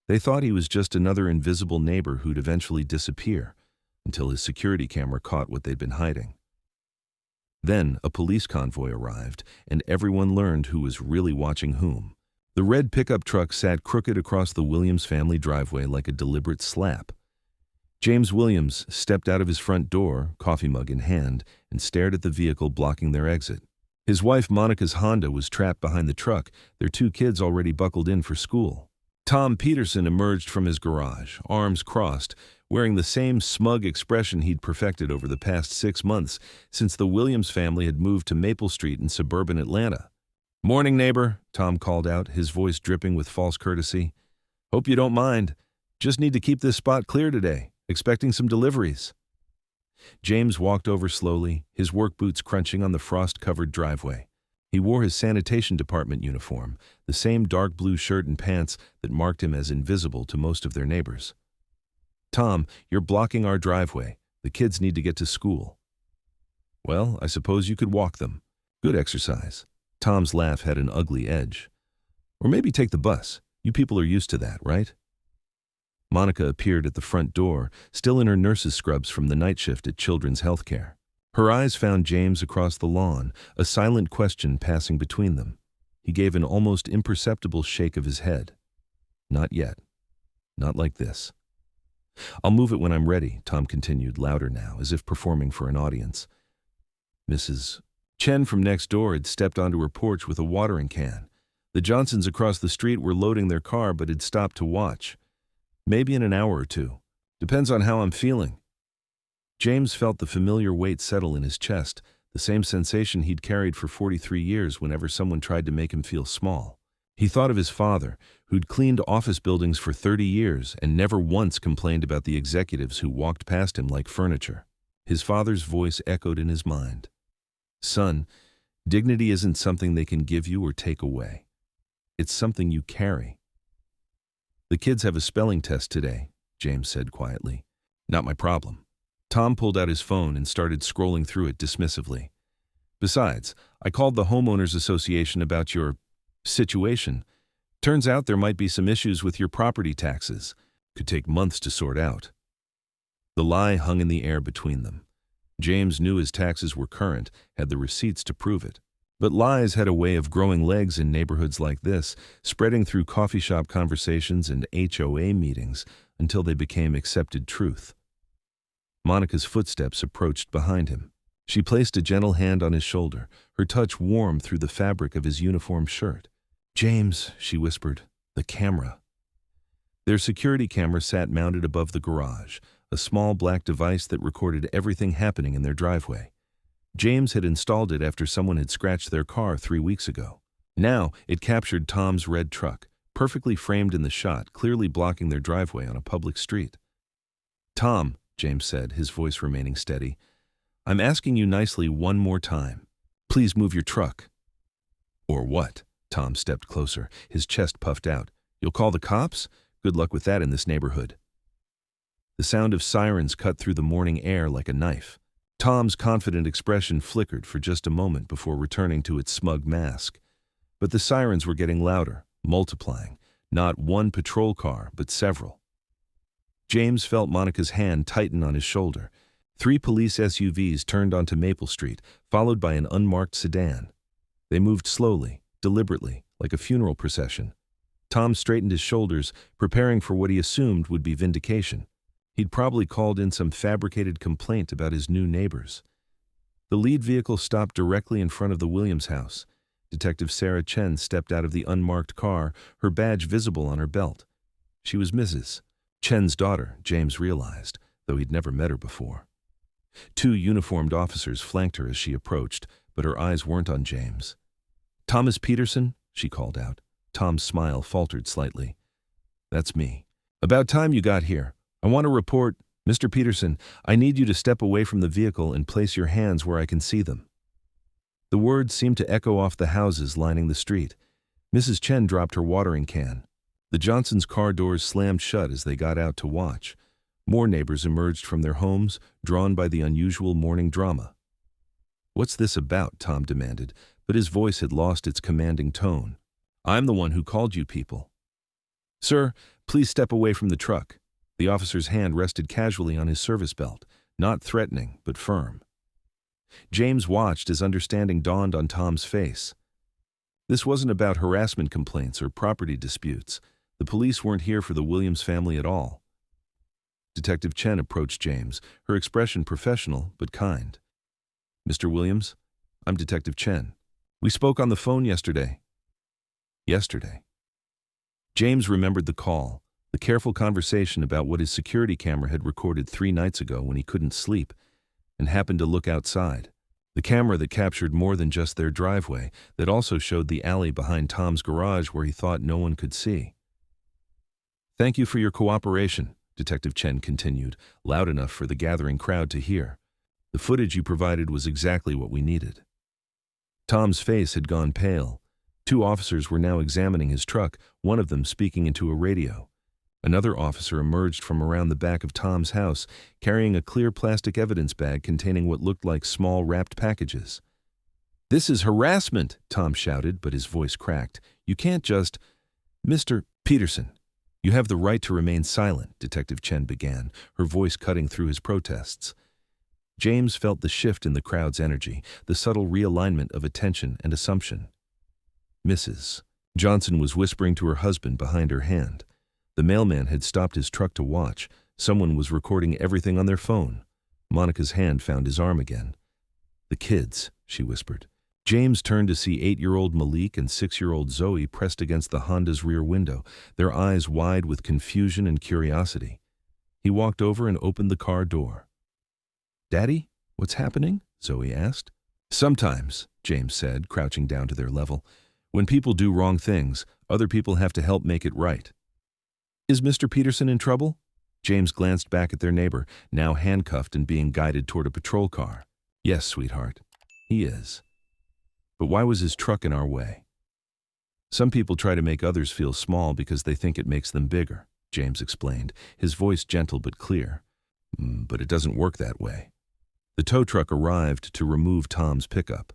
They thought he was just another invisible neighbor who'd eventually disappear, until his security camera caught what they'd been hiding. Then a police convoy arrived, and everyone learned who was really watching whom. The red pickup truck sat crooked across the Williams family driveway like a deliberate slap. James Williams stepped out of his front door, coffee mug in hand, and stared at the vehicle blocking their exit. His wife Monica's Honda was trapped behind the truck, their 2 kids already buckled in for school. Tom Peterson emerged from his garage, arms crossed, wearing the same smug expression he'd perfected over the past 6 months since the Williams family had moved to Maple Street in suburban Atlanta. "Morning, neighbor," Tom called out, his voice dripping with false courtesy. "Hope you don't mind. Just need to keep this spot clear today. Expecting some deliveries." James walked over slowly, his work boots crunching on the frost-covered driveway. He wore his sanitation department uniform, the same dark blue shirt and pants that marked him as invisible to most of their neighbors. "Tom, you're blocking our driveway. The kids need to get to school." "Well, I suppose you could walk them. Good exercise." Tom's laugh had an ugly edge. "Or maybe take the bus. You people are used to that, right?" Monica appeared at the front door, still in her nurse's scrubs from the night shift at Children's Healthcare. Her eyes found James across the lawn, a silent question passing between them. He gave an almost imperceptible shake of his head. "Not yet. Not like this." "I'll move it when I'm ready," Tom continued, louder now, as if performing for an audience. Mrs. Chen from next door had stepped onto her porch with a watering can. The Johnsons across the street were loading their car but had stopped to watch. "Maybe in an hour or 2. Depends on how I'm feeling." James felt the familiar weight settle in his chest, the same sensation he'd carried for 43 years whenever someone tried to make him feel small. He thought of his father, who'd cleaned office buildings for 30 years and never once complained about the executives who walked past him like furniture. His father's voice echoed in his mind. "Son, dignity isn't something they can give you or take away. It's something you carry." "The kids have a spelling test today," James said quietly. "Not my problem." Tom pulled out his phone and started scrolling through it dismissively. "Besides, I called the homeowners association about your situation. Turns out there might be some issues with your property taxes. Could take months to sort out." The lie hung in the air between them. James knew his taxes were current, had the receipts to prove it. But lies had a way of growing legs in neighborhoods like this, spreading through coffee shop conversations and HOA meetings until they became accepted truth. Monica's footsteps approached behind him. She placed a gentle hand on his shoulder, her touch warm through the fabric of his uniform shirt. "James," she whispered, "the camera." Their security camera sat mounted above the garage, a small black device that recorded everything happening in their driveway. James had installed it after someone had scratched their car 3 weeks ago. Now it captured Tom's red truck, perfectly framed in the shot, clearly blocking their driveway on a public street. "Tom," James said, his voice remaining steady, "I'm asking you nicely one more time. Please move your truck." "Or what?" Tom stepped closer, his chest puffed out. "You'll call the cops? Good luck with that in this neighborhood." The sound of sirens cut through the morning air like a knife. Tom's confident expression flickered for just a moment before returning to its smug mask. But the sirens were getting louder, multiplying, not one patrol car, but several. James felt Monica's hand tighten on his shoulder. 3 police SUVs turned onto Maple Street, followed by an unmarked sedan. They moved slowly, deliberately, like a funeral procession. Tom straightened his shoulders, preparing for what he assumed would be vindication. He'd probably called in some fabricated complaint about his new neighbors. The lead vehicle stopped directly in front of the Williams house. Detective Sarah Chen stepped out of the unmarked car, her badge visible on her belt. She was Mrs. Chen's daughter, James realized, though he'd never met her before. 2 uniformed officers flanked her as she approached, but her eyes weren't on James. "Thomas Peterson?" she called out. Tom's smile faltered slightly. "That's me. About time you got here. I want to report, Mr. Peterson, I need you to step away from the vehicle and place your hands where I can see them." The words seemed to echo off the houses lining the street. Mrs. Chen dropped her watering can. The Johnsons' car doors slammed shut as they got out to watch. More neighbors emerged from their homes, drawn by the unusual morning drama. "What's this about?" Tom demanded, but his voice had lost its commanding tone. "I'm the one who called you people." Sir, please step away from the truck. The officer's hand rested casually on his service belt, not threatening, but firm. James watched as understanding dawned on Tom's face. This wasn't about harassment complaints or property disputes. The police weren't here for the Williams family at all. Detective Chen approached James, her expression professional but kind. Mr. Williams, I'm Detective Chen. We spoke on the phone yesterday. Yesterday. James remembered the call, the careful conversation about what his security camera had recorded 3 nights ago when he couldn't sleep, and happened to look outside. The camera that captured more than just their driveway, that also showed the alley behind Tom's garage where he thought no one could see. Thank you for your cooperation, Detective Chen continued, loud enough for the gathering crowd to hear. The footage you provided was exactly what we needed. Tom's face had gone pale. 2 officers were now examining his truck, one of them speaking into a radio. Another officer emerged from around the back of Tom's house, carrying a clear plastic evidence bag containing what looked like small wrapped packages. "This is harassment," Tom shouted, but his voice cracked. "You can't just—" "Mr. Peterson, you have the right to remain silent," Detective Chen began, her voice cutting through his protests. James felt the shift in the crowd's energy, the subtle realignment of attention and assumption. "Mrs. Johnson was whispering to her husband behind her hand. The mailman had stopped his truck to watch. Someone was recording everything on their phone. Monica's hand found his arm again. "The kids," she whispered. James turned to see 8-year-old Malik and 6-year-old Zoe pressed against the Honda's rear window, their eyes wide with confusion and curiosity. He walked over and opened the car door. "Daddy, what's happening?" Zoe asked. "Sometimes," James said, crouching down to their level, "when people do wrong things, other people have to help make it right." "Is Mr. Peterson in trouble?" James glanced back at their neighbor, now handcuffed and being guided toward a patrol car. "Yes, sweetheart, he is. But why was his truck in our way?" "Some people try to make others feel small because they think it makes them bigger," James explained, his voice gentle but clear. "But it doesn't work that way." The tow truck arrived to remove Tom's pickup.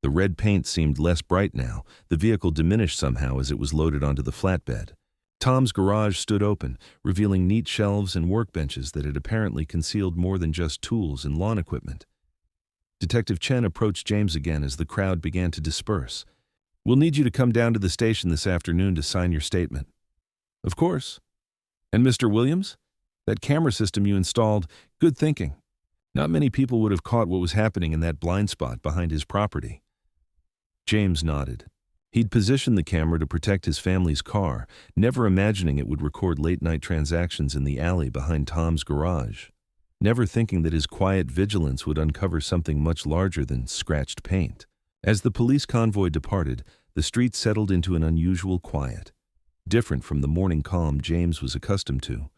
The red paint seemed less bright now. The vehicle diminished somehow as it was loaded onto the flatbed. Tom's garage stood open, revealing neat shelves and workbenches that had apparently concealed more than just tools and lawn equipment. Detective Chen approached James again as the crowd began to disperse. "We'll need you to come down to the station this afternoon to sign your statement." "Of course." "And Mr. Williams? That camera system you installed, good thinking. Not many people would have caught what was happening in that blind spot behind his property." James nodded. He'd positioned the camera to protect his family's car, never imagining it would record late-night transactions in the alley behind Tom's garage, never thinking that his quiet vigilance would uncover something much larger than scratched paint. As the police convoy departed, the street settled into an unusual quiet, different from the morning calm James was accustomed to.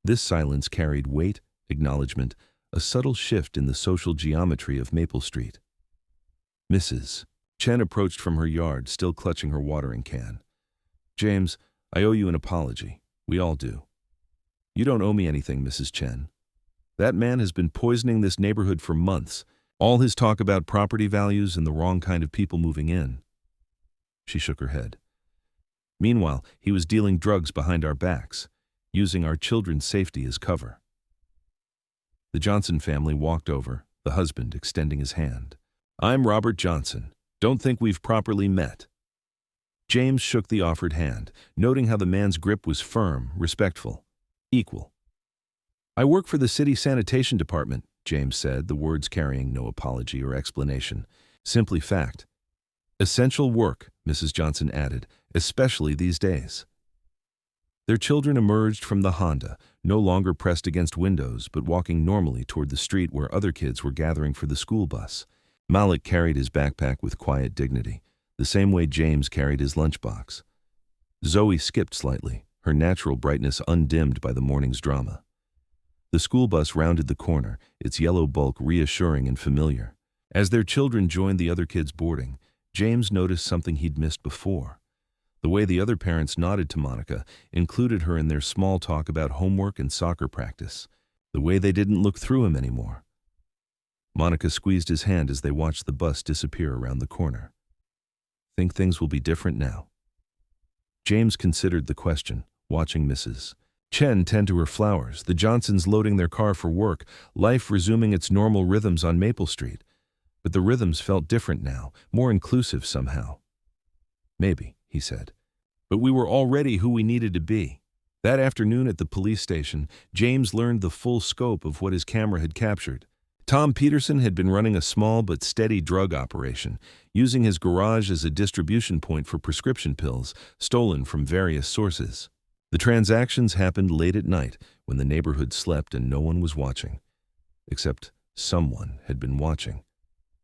This silence carried weight, acknowledgement, a subtle shift in the social geometry of Maple Street. "Mrs. Chen approached from her yard, still clutching her watering can. "James, I owe you an apology. We all do." "You don't owe me anything, Mrs. Chen. That man has been poisoning this neighborhood for months. All his talk about property values and the wrong kind of people moving in." She shook her head. "Meanwhile, he was dealing drugs behind our backs, using our children's safety as cover." The Johnson family walked over, the husband extending his hand. "I'm Robert Johnson. Don't think we've properly met." James shook the offered hand, noting how the man's grip was firm, respectful, equal. "I work for the city sanitation department," James said, the words carrying no apology or explanation. Simply fact. "Essential work," Mrs. Johnson added, "especially these days." Their children emerged from the Honda, no longer pressed against windows, but walking normally toward the street where other kids were gathering for the school bus. Malik carried his backpack with quiet dignity, the same way James carried his lunchbox. Zoe skipped slightly, her natural brightness undimmed by the morning's drama. The school bus rounded the corner, its yellow bulk reassuring and familiar. As their children joined the other kids boarding, James noticed something he'd missed before. The way the other parents nodded to Monica, included her in their small talk about homework and soccer practice. The way they didn't look through him anymore. Monica squeezed his hand as they watched the bus disappear around the corner. "Think things will be different now?" James considered the question, watching Mrs. Chen tend to her flowers, the Johnsons loading their car for work, life resuming its normal rhythms on Maple Street. But the rhythms felt different now, more inclusive somehow. Maybe, he said. But we were already who we needed to be. That afternoon at the police station, James learned the full scope of what his camera had captured. Tom Peterson had been running a small but steady drug operation, using his garage as a distribution point for prescription pills stolen from various sources. The transactions happened late at night when the neighborhood slept and no one was watching. Except someone had been watching.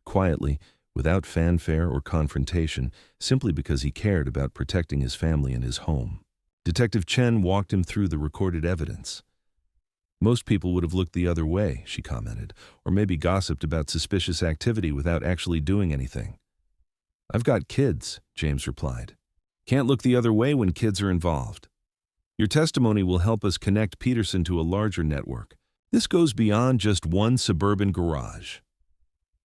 Quietly, without fanfare or confrontation, simply because he cared about protecting his family and his home. Detective Chen walked him through the recorded evidence. Most people would have looked the other way, she commented, or maybe gossiped about suspicious activity without actually doing anything. I've got kids, James replied. Can't look the other way when kids are involved. Your testimony will help us connect Peterson to a larger network. This goes beyond just one suburban garage.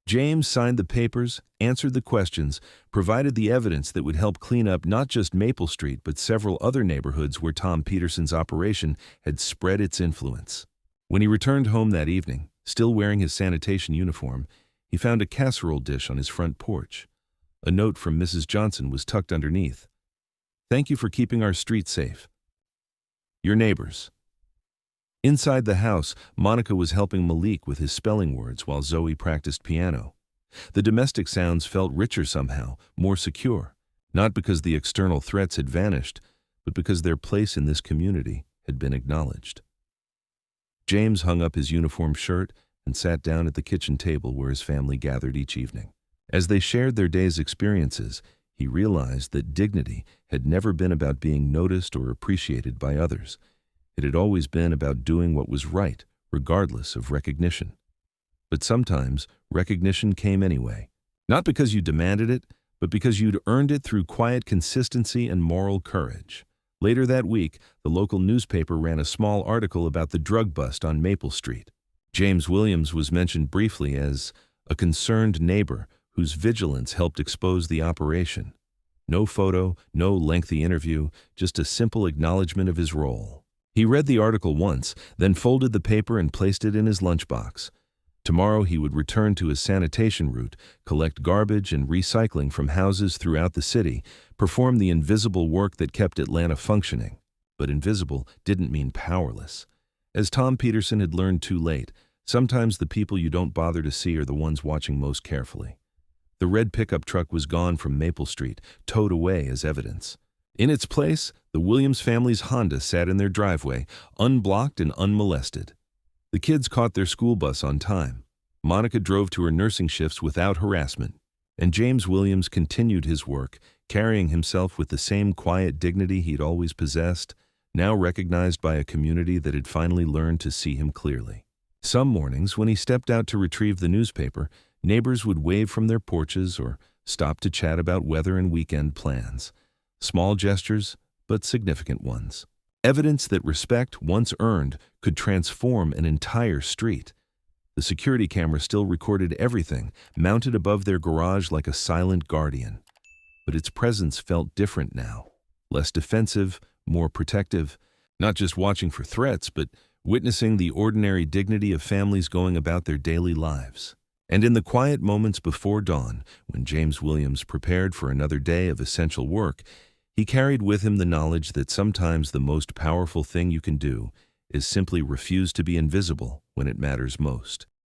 James signed the papers, answered the questions, provided the evidence that would help clean up not just Maple Street but several other neighborhoods where Tom Peterson's operation had spread its influence. When he returned home that evening, still wearing his sanitation uniform, he found a casserole dish on his front porch. A note from Mrs. Johnson was tucked underneath. Thank you for keeping our street safe. Your neighbors. Inside the house, Monica was helping Malik with his spelling words while Zoe practiced piano. The domestic sounds felt richer somehow, more secure, not because the external threats had vanished, but because their place in this community had been acknowledged. James hung up his uniform shirt and sat down at the kitchen table where his family gathered each evening. As they shared their day's experiences, he realized that dignity had never been about being noticed or appreciated by others. It had always been about doing what was right, regardless of recognition. But sometimes recognition came anyway, not because you demanded it, but because you'd earned it through quiet consistency and moral courage. Later that week, the local newspaper ran a small article about the drug bust on Maple Street. James Williams was mentioned briefly as a concerned neighbor whose vigilance helped expose the operation. No photo, no lengthy interview, just a simple acknowledgement of his role. He read the article once, then folded the paper and placed it in his lunchbox. Tomorrow he would return to his sanitation route, collect garbage and recycling from houses throughout the city, perform the invisible work that kept Atlanta functioning. But invisible didn't mean powerless. As Tom Peterson had learned too late, sometimes the people you don't bother to see are the ones watching most carefully. The red pickup truck was gone from Maple Street, towed away as evidence. In its place, the Williams family's Honda sat in their driveway, unblocked and unmolested. The kids caught their school bus on time. Monica drove to her nursing shifts without harassment. And James Williams continued his work, carrying himself with the same quiet dignity he'd always possessed, now recognized by a community that had finally learned to see him clearly. Some mornings, when he stepped out to retrieve the newspaper, neighbors would wave from their porches or stop to chat about weather and weekend plans. Small gestures, but significant ones. Evidence that respect, once earned, could transform an entire street. The security camera still recorded everything, mounted above their garage like a silent guardian. But its presence felt different now. Less defensive, more protective. Not just watching for threats, but witnessing the ordinary dignity of families going about their daily lives. And in the quiet moments before dawn, when James Williams prepared for another day of essential work, he carried with him the knowledge that sometimes the most powerful thing you can do is simply refuse to be invisible when it matters most.